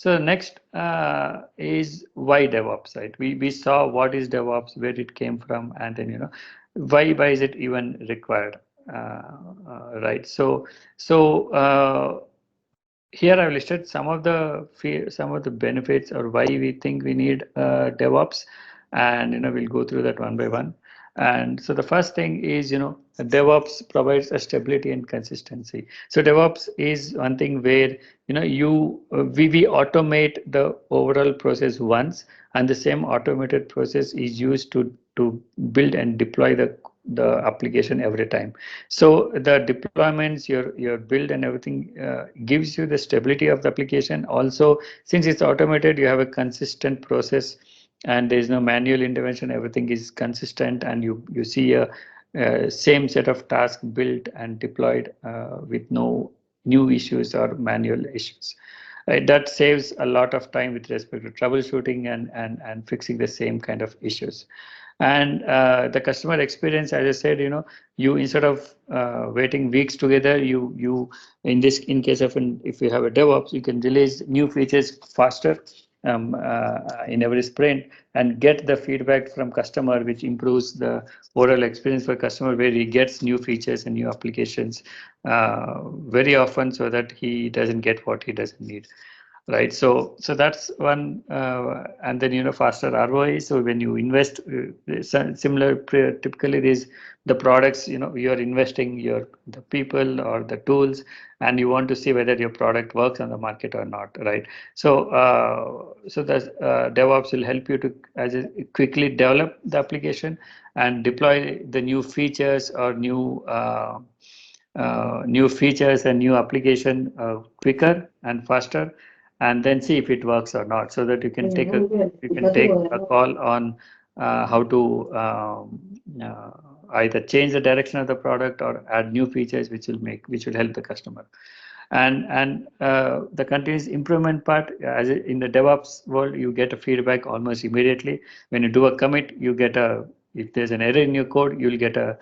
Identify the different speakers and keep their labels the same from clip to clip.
Speaker 1: So next is why DevOps, right? We saw what is DevOps, where it came from, and then why is it even required, right? So here I've listed some of the benefits or why we think we need DevOps, and we'll go through that one by one. And so the first thing is DevOps provides a stability and consistency. So DevOps is one thing where we automate the overall process once, and the same automated process is used to build and deploy the application every time. So the deployments, your build and everything gives you the stability of the application. Also, since it's automated, you have a consistent process, and there is no manual intervention. Everything is consistent, and you see a same set of tasks built and deployed with no new issues or manual issues. That saves a lot of time with respect to troubleshooting and fixing the same kind of issues. And the customer experience, as I said, you instead of waiting weeks together, you in case of if you have a DevOps, you can release new features faster in every sprint and get the feedback from customer, which improves the overall experience for customer, where he gets new features and new applications very often, so that he doesn't get what he doesn't need. Right, so that's one, and then faster ROI. So when you invest, similar typically is the products, you are investing the people or the tools, and you want to see whether your product works on the market or not, right? So the DevOps will help you to quickly develop the application and deploy the new features or new features and new application quicker and faster, and then see if it works or not, so that you can take a call on how to either change the direction of the product or add new features which will help the customer. And the continuous improvement part, as in the DevOps world, you get a feedback almost immediately. When you do a commit, you get if there's an error in your code, you'll get a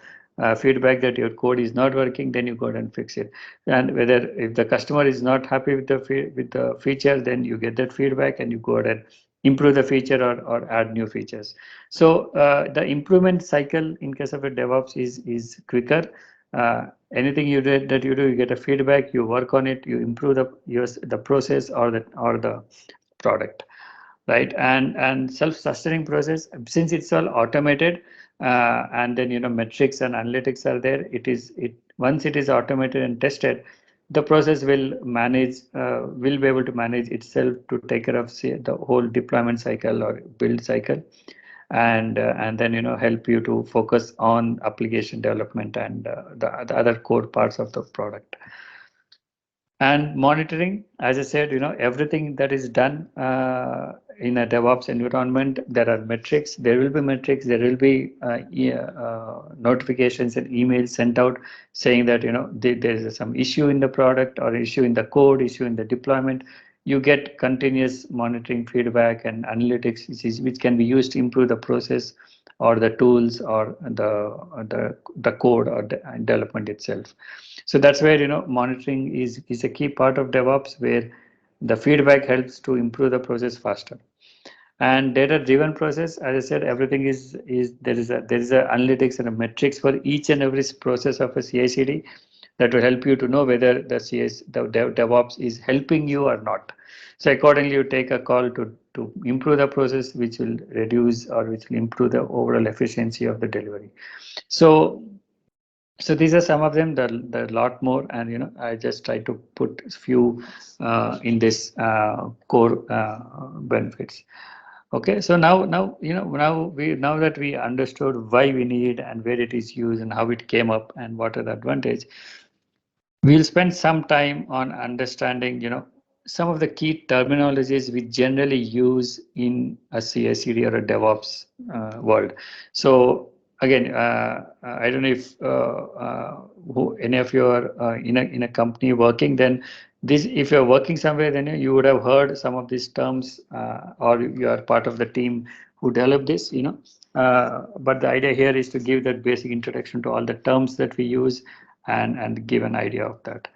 Speaker 1: feedback that your code is not working. Then you go and fix it. And if the customer is not happy with the feature, then you get that feedback and you go ahead and improve the feature or add new features. So the improvement cycle in case of a DevOps is quicker. Anything you do, you get a feedback, you work on it, you improve the process or the product, right? And self-sustaining process, since it's all automated, and then metrics and analytics are there. Once it is automated and tested, the process will be able to manage itself to take care of, say, the whole deployment cycle or build cycle, and then help you to focus on application development and the other core parts of the product. And monitoring, as I said, everything that is done in a DevOps environment, there are metrics. There will be metrics. There will be notifications and emails sent out saying that there is some issue in the product or issue in the code, issue in the deployment. You get continuous monitoring feedback and analytics, which can be used to improve the process or the tools or the code or the development itself. So that's where monitoring is a key part of DevOps, where the feedback helps to improve the process faster. And data-driven process, as I said, everything is there is a analytics and a metrics for each and every process of a CI/CD that will help you to know whether the DevOps is helping you or not. So accordingly, you take a call to improve the process, which will reduce or which will improve the overall efficiency of the delivery. So these are some of them. There are a lot more, and I just try to put a few in this core benefits. Okay, so now that we understood why we need and where it is used and how it came up and what are the advantage, we'll spend some time on understanding some of the key terminologies we generally use in a CI/CD or a DevOps world. So again, I don't know if any of you are in a company working, then if you're working somewhere, then you would have heard some of these terms, or you are part of the team who developed this, but the idea here is to give that basic introduction to all the terms that we use and give an idea of that.